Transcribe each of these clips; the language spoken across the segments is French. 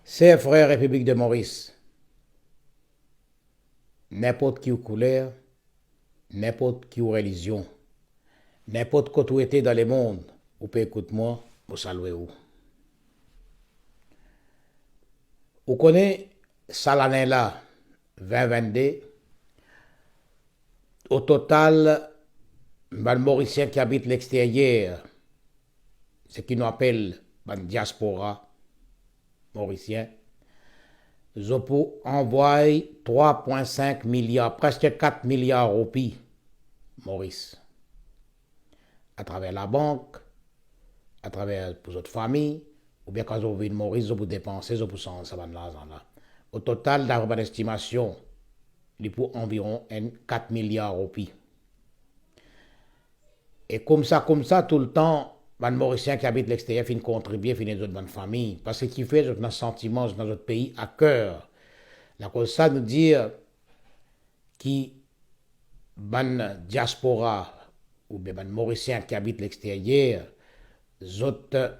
Chers frères République de Maurice, n'importe qui ou couleur, n'importe qui ou religion, n'importe quoi où était dans le monde, ou peut écouter moi, vous saluer où. Vous connaissez ça l'année là, 2022, au total, les Mauriciens qui habitent l'extérieur, ce qu'ils nous appellent la diaspora mauricien, ils ont envoyé 3,5 milliards, presque 4 milliards de roupies, Maurice, à travers la banque, à travers pour votre famille, ou bien quand vous venez de Maurice, vous dépensez, vous ça va de l'argent là. Au total, d'après l'estimation, il est pour environ 4 milliards de roupies. Et comme ça, tout le temps, les Mauriciens qui habitent l'extérieur finissent contribuer, finissent dans notre famille. Parce que ce qui fait notre sentiment dans notre pays à cœur. La cause ça nous dire qui ban diaspora ou bien ban Mauriciens qui habitent l'extérieur, autres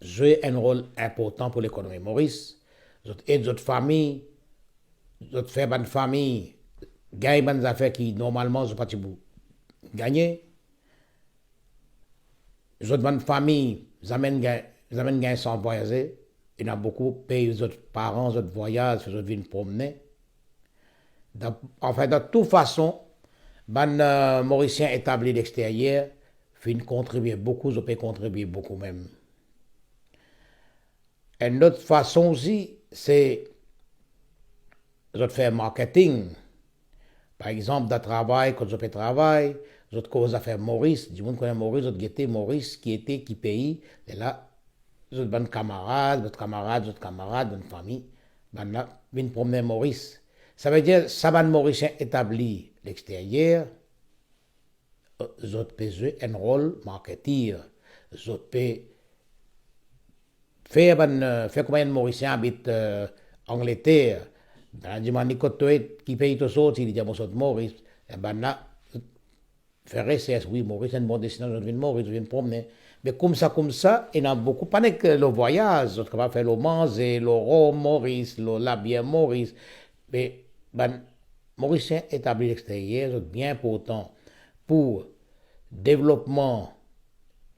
jouent un rôle important pour l'économie Maurice. Autres aident d'autres familles, autres faire ban famille, gagnent ban affaires qui normalement sont pas gagner. Les autres bonnes familles, ils amènent gain sans voyager. Il y en a beaucoup qui payent les autres parents, les autres voyages, les autres viennent promener. Enfin, de toute façon, les Mauriciens établis à l'extérieur finissent contribuer beaucoup, ils peuvent contribuer beaucoup même. Une autre façon aussi, c'est de faire marketing. Par exemple, dans le travail, quand je fais travail, les autres causes à faire Maurice, du monde connaît Maurice, autres guetter Maurice, qui pays, et là, les autres bonnes camarades, d'autres camarades, bonne famille, ben là, viennent promener Maurice. Ça veut dire, ça va Mauricien établi l'extérieur, les autres peuvent jouer un rôle marketing, les autres peuvent faire comme un Mauricien habite Angleterre, dans le monde qui paye tout ça, il dit à Maurice, et ben là, faire RCS, oui, Maurice, c'est une bonne destination, je viens de Maurice, je viens de promener. Mais comme ça, il y en a beaucoup. Pas que le voyage, on va faire le manger, le rhum Maurice, la bière Maurice. Mais, Mauricien établi à l'extérieur, c'est bien important pour développement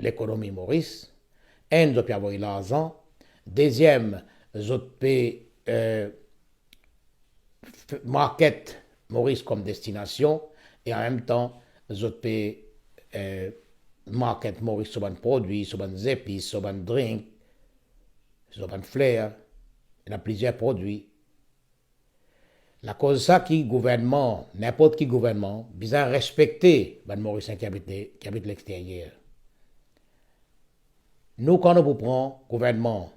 de l'économie Maurice. Un, ils peuvent avoir l'argent. Deuxième, ils peuvent market Maurice comme destination. Et en même temps, ils peuvent market Maurice sur un produit, sur un épices, sur un drink, sur un flair. Il y a plusieurs produits. La cause ça qui gouvernement, n'importe qui gouvernement, besoin respecter les Mauriciens qui habitent l'extérieur. Nous, quand nous prenons gouvernement,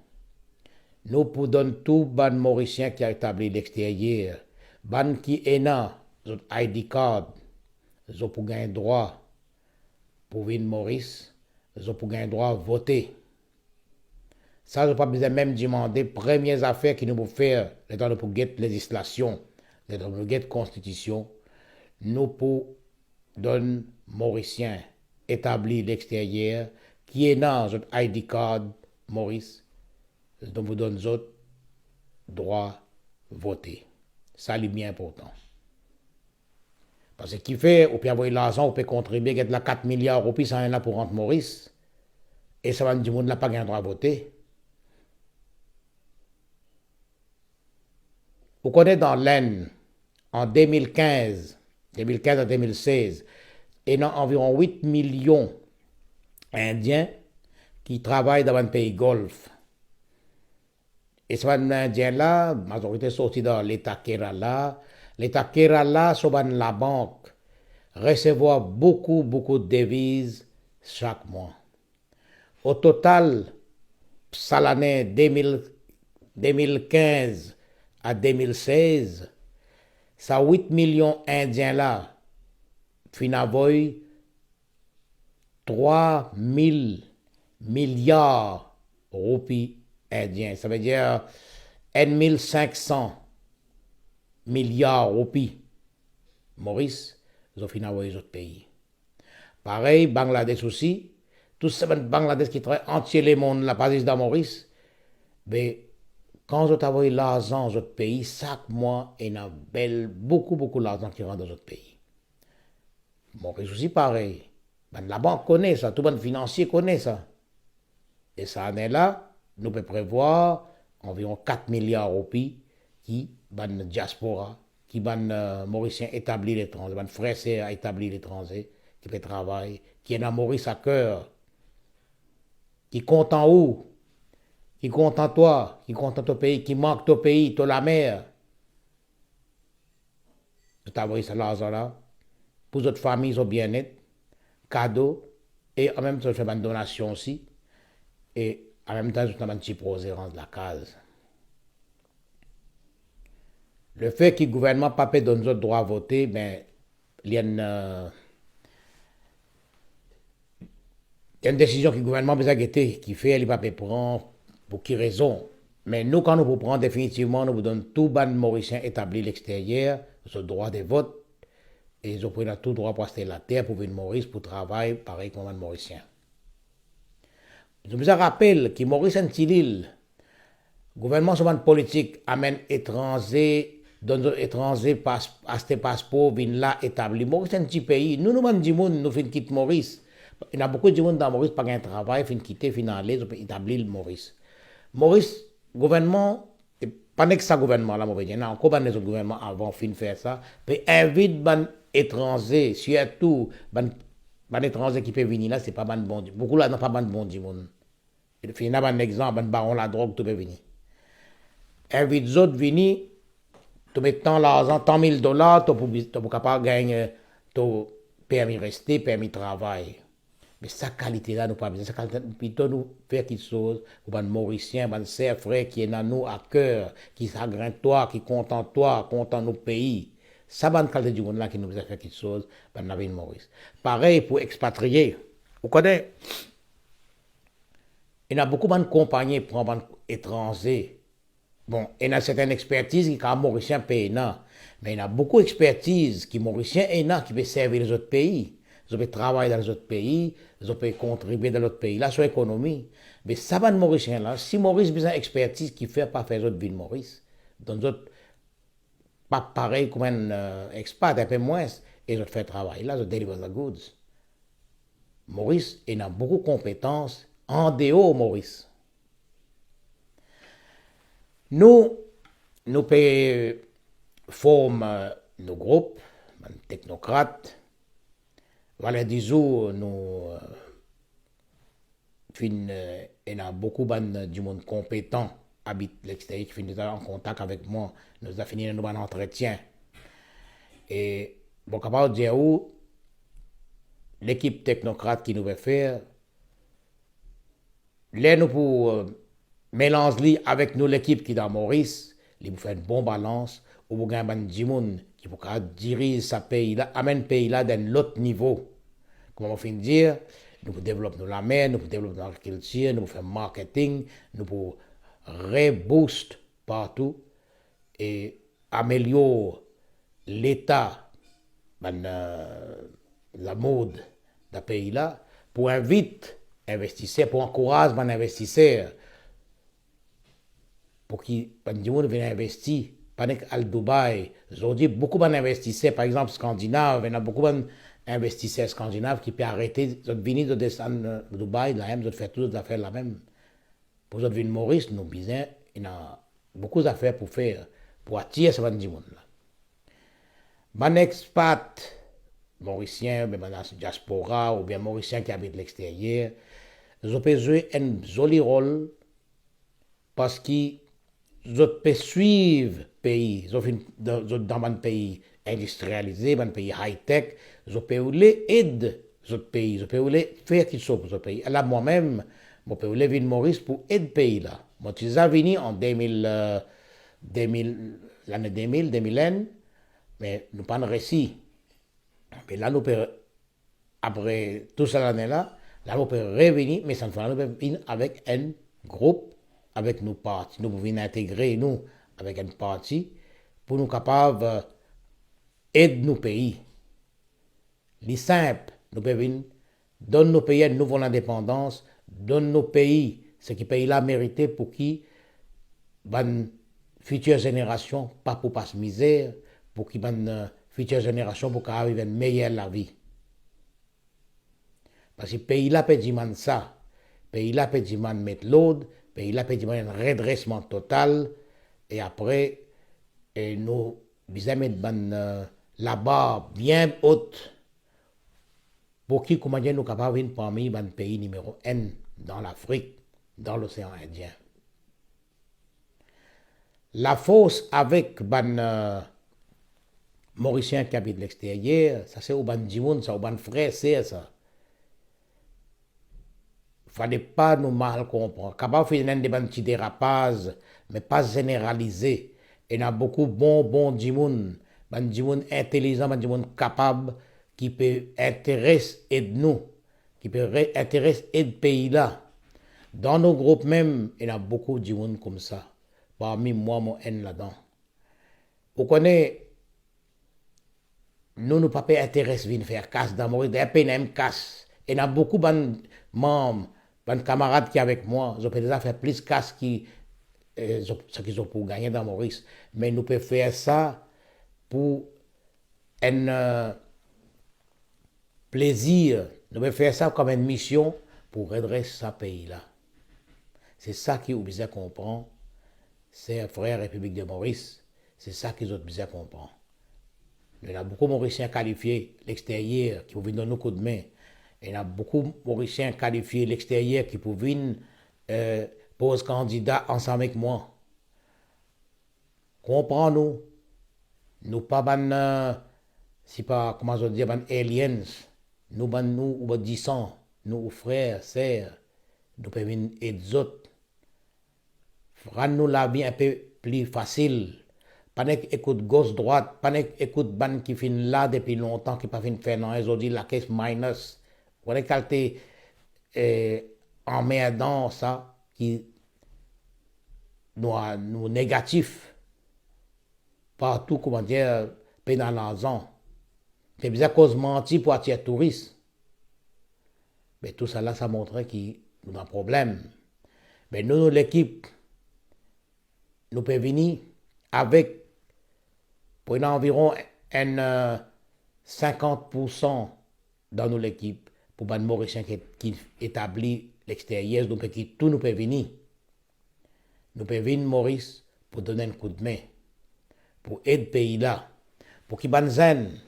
nous pour donner tout les Mauriciens qui a établi l'extérieur, ban qui est là, notre ID card, ils ont pour gagner droit pour venir Maurice, ils ont pour gagner droit à voter. Ça, je n'ai pas besoin même de demander premières affaires qui nous vont faire, les temps pour guetter législation, les temps pour guetter constitution, nous pour donner Mauriciens établis de l'extérieur, qui est dans notre ID card, Maurice, nous vous donne autres droit voter. Ça, c'est bien important. Parce que ce qui fait, on peut avoir l'argent, on peut contribuer, il y a 4 milliards de roupies, ça en a pour rentrer Maurice. Et ça va dire que n'a pas gagné droit à voter. Vous connaissez dans l'Aisne, en 2015 à 2016, il y a environ 8 millions d'Indiens qui travaillent dans un pays golfe. Et ces Indiens-là, la majorité sortis dans l'État Kerala. L'État Kerala, sur la banque, recevoir beaucoup de devises chaque mois. Au total, ça l'année 2015 à 2016, ça 8 millions d'Indiens là, finalement, 3 000 milliards de roupies indiens. Ça veut dire 1 500 milliards de roupies. Maurice, ils ont finalement les autres pays. Pareil, Bangladesh aussi. Tous ces Bangladesh qui travaillent entier le monde, la base dans Maurice, mais Quand vous avez l'argent dans votre pays, chaque mois, il y a beaucoup d'argent qui rentre dans votre pays. Maurice aussi pareil. Ben, la banque connaît ça, tout le monde financier connaît ça. Et ça année-là, nous pouvons prévoir environ 4 milliards de roupies qui, ban diaspora, qui ban Mauriciens établis à l'étranger, ban Français établis à l'étranger, qui peut travailler, qui est dans Maurice à cœur, qui compte en où, qui compte en toi, qui compte en ton pays, qui manque ton pays, ton la mer. Tu t'as ça l'argent là, pour votre famille, son bien-être, cadeau, et en même temps, je fais une donation aussi, et en même temps, je fais un petit proséance de la case. Le fait que le gouvernement pas peut donner notre droit à voter, ben, il y a une décision que le gouvernement a guetter, qui fait, il va pas prendre, pour quelle raison. Mais nous, quand nous vous prenons définitivement, nous vous donnons tout ban mauricien établi à l'extérieur, ce droit de vote, et ils ont pris tout droit pour acheter la terre, pour venir Maurice, pour travailler, pareil comme un mauricien. Je vous rappelle que Maurice Antilil, le gouvernement sur une politique amène étrangers, donne étrangers acheter passeport, viennent là établi. Maurice c'est un petit pays. Nous disons, nous finissons quitter Maurice. Il y a beaucoup de gens dans Maurice, pas un travail, fin quitter, fin aller, établir Maurice. Maurice, gouvernement, pas que ça gouvernement là, il y a encore des autres gouvernements avant fin faire ça, puis invite les étrangers, surtout les étrangers qui peuvent venir là, c'est pas ban bon. Beaucoup là, n'ont pas ban bon du monde. Il y a un exemple, un baron la drogue, tout peut venir. Invite les autres venir, tu mets tant l'argent, tant $1000, tu peux capable gagner ton permis rester, permis travail. Mais sa qualité-là, nous pas besoin. Sa qualité, plutôt nous faire quelque chose pour les Mauriciens, les sœurs, frères qui est dans nous à cœur, qui s'aggrènent toi, qui content toi, content nos pays. Ça, c'est la qualité du monde là qui nous a fait quelque chose dans la ville de Maurice. Pareil pour expatriés. Vous connaissez, il y a beaucoup de compagnies pour les étrangers. Bon, il y a certaines expertises qui sont Mauriciens pays, mais il y a beaucoup d'expertises qui Mauriciens et qui peuvent servir les autres pays. Ils peuvent travailler dans les autres pays, ils peuvent contribuer dans l'autre pays, là, sur l'économie. Mais ça va de Mauricien là. Si Maurice a besoin d'expertise qui fait pas faire les autres villes de Maurice, dans d'autres, pas pareil comme un expat, un peu moins, et ils fait travail là, ils deliver the goods. Maurice, il a beaucoup de compétences en dehors Maurice. Nous pouvons former nos groupes, les technocrates. Voilà, disons, nous il y a beaucoup de monde compétent habite l'extérieur qui finit en contact avec moi. Nous avons fini un entretien. Et bon, capable de dire où l'équipe technocrate qui nous veut faire, là nous pour mélanger avec nous l'équipe qui est dans Maurice, il vous fait une bonne balance, ou vous avez des gens qui pour diriger ce pays-là, amène le pays-là d'un autre niveau. Comme on finit de dire, nous pouvons développer la mer, nous pouvons développer l'agriculture, nous pouvons faire marketing, nous pouvons reboost partout et améliorer l'état, la mode de pays-là, pour inviter investisseurs, pour encourager les investisseurs, pour qu'ils viennent investir. Pas qu'à Dubaï, aujourd'hui, beaucoup d'investisseurs, par exemple scandinaves, il y a beaucoup d'investisseurs scandinaves qui peuvent arrêter de venir de descendre à Dubaï, là même, de faire toutes les affaires là même. Pour les villes Maurice, nous disons, il y a beaucoup d'affaires pour faire, pour attirer ce monde là. Mon expat mauricien, ben diaspora, ou bien mauricien qui habite l'extérieur, ils ont joué un joli rôle parce qu'ils peuvent suivre le pays, dans un pays industrialisé, un pays high-tech, ils peuvent aider les pays, ils peuvent faire quelque chose pour ce pays. Là, moi-même, je peux venir Maurice pour aider le pays là. Moi, je suis venu en 2000, l'année 2000, 2001, mais nous pas de récit. Mais là, nous pouvons, après toute cette année-là, là, nous pouvons revenir, mais cette fois-là, nous pouvons venir avec un groupe, avec nos partis. Nous pouvons intégrer, nous, avec un parti, pour nous capables d'aider nos pays. Les simples, nous pouvons venir, donner nos pays une nouvelle indépendance, donne nos pays, ce qui pays là mérité pour qui bonne future génération, pas pour passer misère, pour qu'il bonne future génération pour qu'arrive une meilleure la vie. Parce que le pays là peut dire ça, le pays là peut dire mettre l'autre, le pays là peut dire un redressement total, et après, nous besoin mettre la barre bien haute pour qui, comment dire, nous capables de parmi le pays numéro 1 dans l'Afrique, dans l'océan Indien. La force avec les Mauriciens qui habitent l'extérieur, ça c'est au ban Djimoun, ça au ban frère, c'est ça. Il ne fallait pas nous mal comprendre. Capable de faire des petits dérapages, mais pas généralisés. Il y a beaucoup de bons Djimoun, ban Djimoun intelligent, ban Djimoun capable, qui peut intéresser et nous, qui peut intéresser et le pays là. Dans nos groupes même, il y a beaucoup de Djimoun comme ça. Parmi moi, mon N là-dedans. Vous connaissez, nous ne pas intéresser à faire casse dans Maurice, des pays même casse. Il y a beaucoup de membres, de camarades qui sont avec moi, ils ont déjà fait plus casse ce qu'ils ont pour gagner dans Maurice. Mais nous pouvons faire ça pour un plaisir. Nous pouvons faire ça comme une mission pour redresser ce pays-là. C'est ça qui est obligé de comprendre. C'est frère République de Maurice. C'est ça qu'ils ont besoin de comprendre. Il y a beaucoup de Mauriciens qualifiés, l'extérieur, qui peuvent venir donner un coup de main. Il y a beaucoup de Mauriciens qualifiés, l'extérieur, qui peuvent venir poser candidat ensemble avec moi. Comprends-nous. Nous pas si pas, comment je dis, aliens. Nous, ou disons, nous, frères, sœurs, nous pouvons venir et les autres. Rendre-nous la vie un peu plus facile. Pas écoute gauche-droite, pas écoute ban qui fin là depuis longtemps, qui pas fin faire non, ils ont dit la caisse minus. On est calté emmerdant ça, qui nous négatif. Partout, comment dire, pénalisant. C'est bizarre cause menti pour attirer touristes. Mais tout ça là, ça montrait qu'il y a un problème. Mais nous, l'équipe, nous pouvons venir avec pour environ 50% dans notre équipe pour les Mauriciens qui établit l'extérieur, donc qui tout nous peut venir. Nous pouvons venir Maurice pour donner un coup de main, pour aider le pays là, pour qu'ils banzen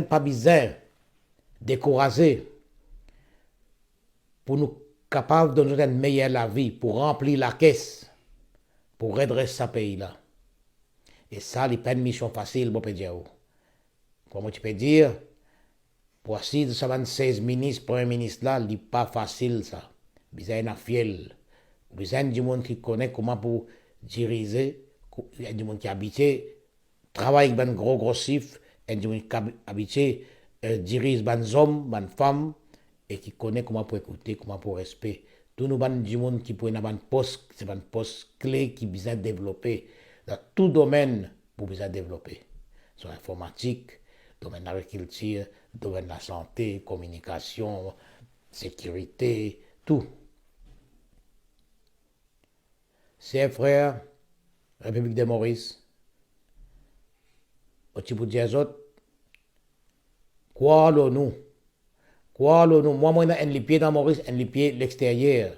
pas besoin décourager, pour nous capables de nous donner une meilleure vie, pour remplir la caisse, pour redresser ce pays-là. Et ça, il n'est pas une mission facile, je peux dire. Comment tu peux dire, pour assis 16 ministres, premier ministre là, il n'est pas facile ça. Il y a un fiel. Il y a des gens qui connaissent comment pour diriger. Il y a des gens qui habitent, travaillent avec un gros chiffre. Il y a des gens qui habitent, dirigent des hommes, des femmes, et qui connaissent comment pour écouter, comment pour respect. Tous nous avons des gens qui peuvent avoir un poste, c'est un poste clé qui besoin de développer. Dans tout domaine pour besoin développer. Sur l'informatique, domaine de l'agriculture, domaine de la santé, communication, sécurité, tout. C'est frère, République de Maurice, au petit bout de les autres, quoi nous? Moi, j'ai un pied dans Maurice, un pied l'extérieur.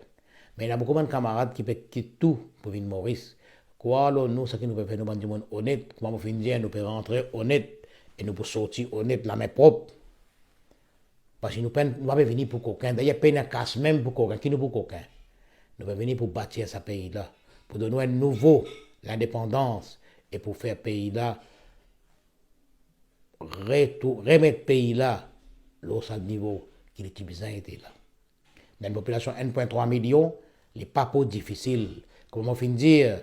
Mais il y a beaucoup de camarades qui peuvent quitter tout pour venir Maurice. Quoi, nous, ce qui nous peut faire, nous sommes des gens honnêtes. Comment nous dire, nous pouvons rentrer honnête et nous pouvons sortir honnête, la main propre. Parce que nous ne pouvons pas venir pour quelqu'un. D'ailleurs, il y a casse même pour quelqu'un. Qui nous pour quelqu'un? Nous pouvons venir pour bâtir ce pays-là, pour donner un nouveau, l'indépendance, et pour faire ce pays-là, remettre le pays-là, l'eau à niveau qu'il était besoin était là. Dans une population 1,3 million, il n'est pas pour difficile. Comme on finit dire,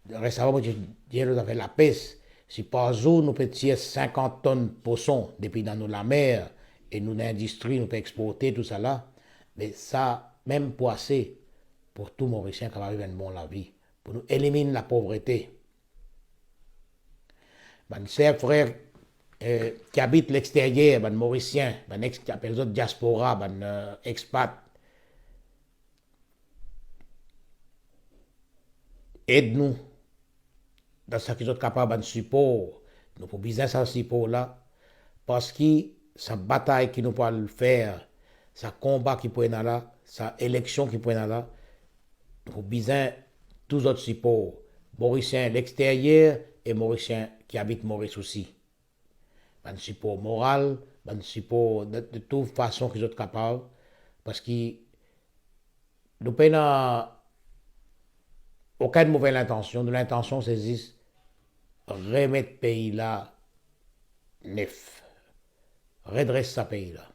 récemment, nous avons fait la pêche. Si par jour, nous pouvons tirer 50 tonnes de poissons depuis dans la mer, et nous, l'industrie, nous pouvons exporter tout ça là, mais ça, même pour assez, pour tout Mauricien qui va vivre une bonne vie, pour nous éliminer la pauvreté. Ben, chers frères qui habitent l'extérieur, ben, Mauriciens, ben, qui appellent les autres diaspora, ben, expats, aide-nous dans ce qui est capable de support. Nous pour besoin ce support là parce que sa bataille qui nous peut le faire, sa combat qui peut être là, sa élection qui peut être là, nous pour besoin tous autres supports. Mauriciens à l'extérieur et Mauriciens qui habitent Maurice aussi. Un support moral, un support de toute façon qu'ils sont capables parce que nous n'avons aucune mauvaise intention. L'intention, c'est juste remettre le pays là neuf, redresser ce pays là.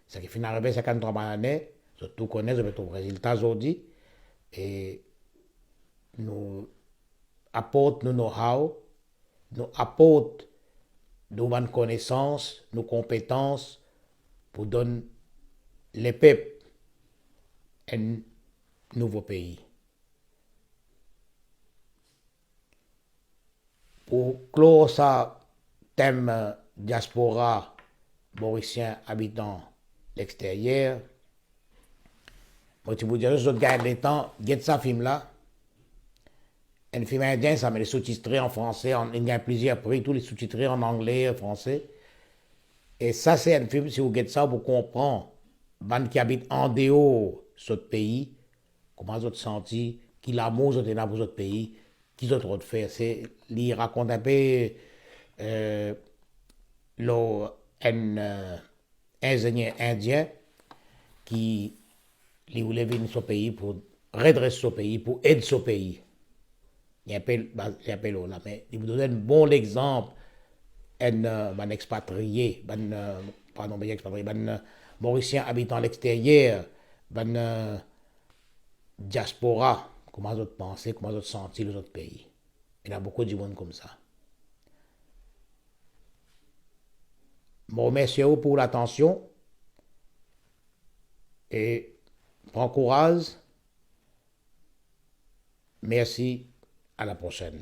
Ce qui finit arrivé 53 années, tout connaît, je vais au résultat aujourd'hui, et nous apporte nos know-how, nous apporte nos bonnes connaissances, nos compétences pour donner les peuples un nouveau pays. Pour clore ça, thème diaspora mauricien habitant l'extérieur, moi tu vous dire, je regarde les temps, guette ça film là. Un film indien, ça met les sous-titrés en français, il y a plusieurs prix, tous les sous-titrés en anglais, français. Et ça, c'est un film, si vous guettez ça, vous comprenez, les qui habitent en dehors de ce pays, comment ils ont senti, qui l'amour ils ont dans votre pays, qu'ils ont trop de faire. C'est, il raconte un peu un ingénieur indien qui voulait venir sur ce pays pour redresser ce pays, pour aider ce pays. Il appelle là, mais il vous donne un bon exemple, un expatrié, pardon, un Mauricien habitant à l'extérieur, un diaspora, comment vous pensez, comment vous sentez les autres pays. Il y a beaucoup de monde comme ça. Je vous remercie pour l'attention et bon courage. Merci, à la prochaine.